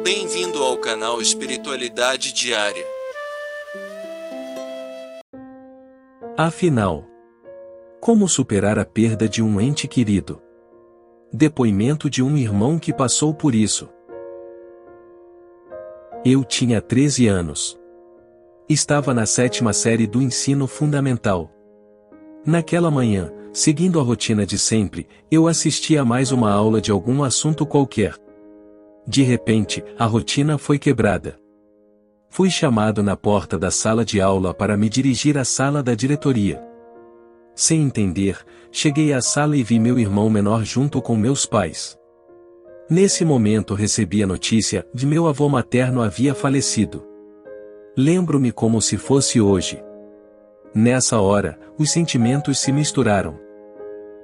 Bem-vindo ao canal Espiritualidade Diária. Afinal, como superar a perda de um ente querido? Depoimento de um irmão que passou por isso. Eu tinha 13 anos. Estava na 7ª série do ensino fundamental. Naquela manhã, seguindo a rotina de sempre, eu assisti a mais uma aula de algum assunto qualquer. De repente, a rotina foi quebrada. Fui chamado na porta da sala de aula para me dirigir à sala da diretoria. Sem entender, cheguei à sala e vi meu irmão menor junto com meus pais. Nesse momento recebi a notícia de meu avô materno havia falecido. Lembro-me como se fosse hoje. Nessa hora, os sentimentos se misturaram.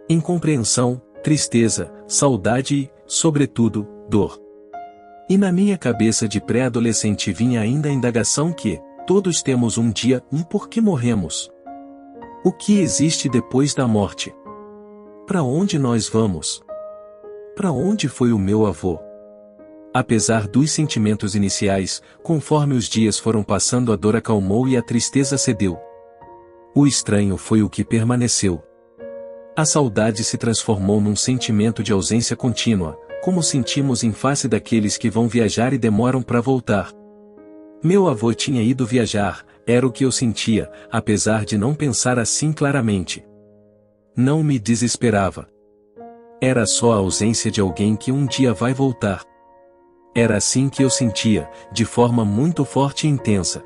Incompreensão, tristeza, saudade e, sobretudo, dor. E na minha cabeça de pré-adolescente vinha ainda a indagação que, todos temos um dia, por que morremos? O que existe depois da morte? Para onde nós vamos? Para onde foi o meu avô? Apesar dos sentimentos iniciais, conforme os dias foram passando a dor acalmou e a tristeza cedeu. O estranho foi o que permaneceu. A saudade se transformou num sentimento de ausência contínua, como sentimos em face daqueles que vão viajar e demoram para voltar. Meu avô tinha ido viajar, era o que eu sentia, apesar de não pensar assim claramente. Não me desesperava. Era só a ausência de alguém que um dia vai voltar. Era assim que eu sentia, de forma muito forte e intensa.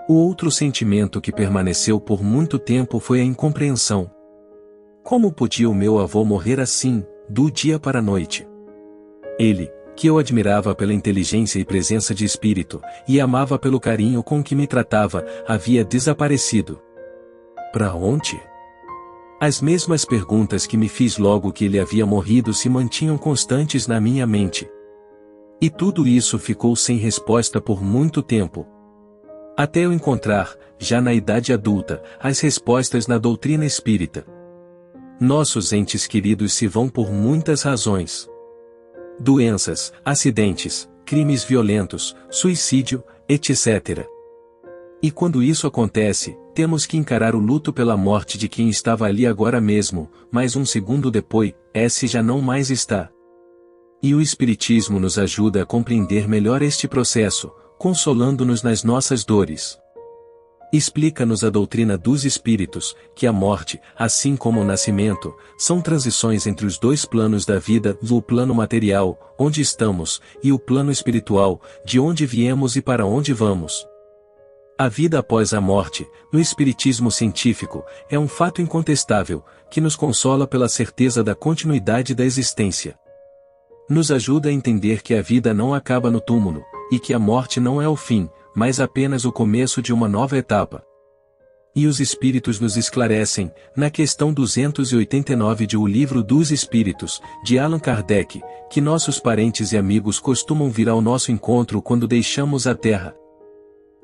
O outro sentimento que permaneceu por muito tempo foi a incompreensão. Como podia o meu avô morrer assim, do dia para a noite? Ele, que eu admirava pela inteligência e presença de espírito, e amava pelo carinho com que me tratava, havia desaparecido. Para onde? As mesmas perguntas que me fiz logo que ele havia morrido se mantinham constantes na minha mente. E tudo isso ficou sem resposta por muito tempo. Até eu encontrar, já na idade adulta, as respostas na doutrina espírita. Nossos entes queridos se vão por muitas razões. Doenças, acidentes, crimes violentos, suicídio, etc. E quando isso acontece, temos que encarar o luto pela morte de quem estava ali agora mesmo, mas um segundo depois, esse já não mais está. E o Espiritismo nos ajuda a compreender melhor este processo, consolando-nos nas nossas dores. Explica-nos a doutrina dos espíritos, que a morte, assim como o nascimento, são transições entre os dois planos da vida, o plano material, onde estamos, e o plano espiritual, de onde viemos e para onde vamos. A vida após a morte, no espiritismo científico, é um fato incontestável, que nos consola pela certeza da continuidade da existência. Nos ajuda a entender que a vida não acaba no túmulo, e que a morte não é o fim, mas apenas o começo de uma nova etapa. E os Espíritos nos esclarecem, na questão 289 de O Livro dos Espíritos, de Allan Kardec, que nossos parentes e amigos costumam vir ao nosso encontro quando deixamos a Terra.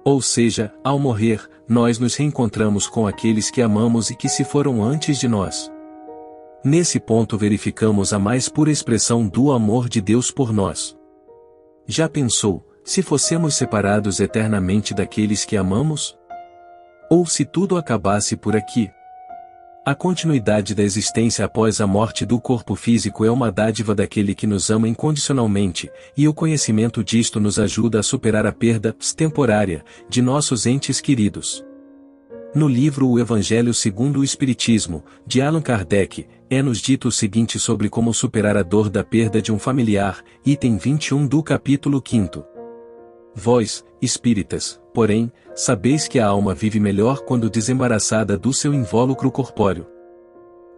Ou seja, ao morrer, nós nos reencontramos com aqueles que amamos e que se foram antes de nós. Nesse ponto verificamos a mais pura expressão do amor de Deus por nós. Já pensou, se fossemos separados eternamente daqueles que amamos? Ou se tudo acabasse por aqui? A continuidade da existência após a morte do corpo físico é uma dádiva daquele que nos ama incondicionalmente, e o conhecimento disto nos ajuda a superar a perda temporária de nossos entes queridos. No livro O Evangelho segundo o Espiritismo, de Allan Kardec, é-nos dito o seguinte sobre como superar a dor da perda de um familiar, item 21 do capítulo 5º. Vós, espíritas, porém, sabeis que a alma vive melhor quando desembaraçada do seu invólucro corpóreo.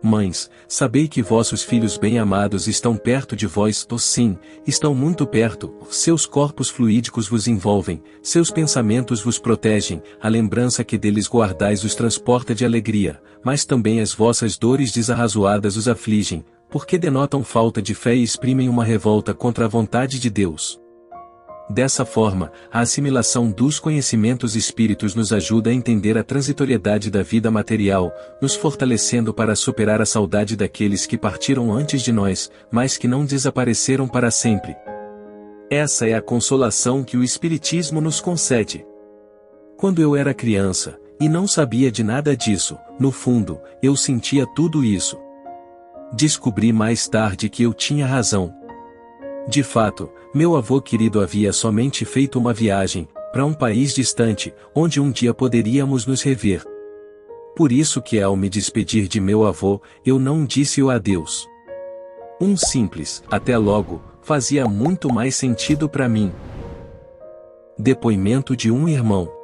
Mães, sabei que vossos filhos bem-amados estão perto de vós, sim, estão muito perto, seus corpos fluídicos vos envolvem, seus pensamentos vos protegem, a lembrança que deles guardais os transporta de alegria, mas também as vossas dores desarrazoadas os afligem, porque denotam falta de fé e exprimem uma revolta contra a vontade de Deus. Dessa forma, a assimilação dos conhecimentos espíritos nos ajuda a entender a transitoriedade da vida material, nos fortalecendo para superar a saudade daqueles que partiram antes de nós, mas que não desapareceram para sempre. Essa é a consolação que o Espiritismo nos concede. Quando eu era criança, e não sabia de nada disso, no fundo, eu sentia tudo isso. Descobri mais tarde que eu tinha razão. De fato, meu avô querido havia somente feito uma viagem, para um país distante, onde um dia poderíamos nos rever. Por isso que ao me despedir de meu avô, eu não disse o adeus. Um simples, até logo, fazia muito mais sentido para mim. Depoimento de um irmão.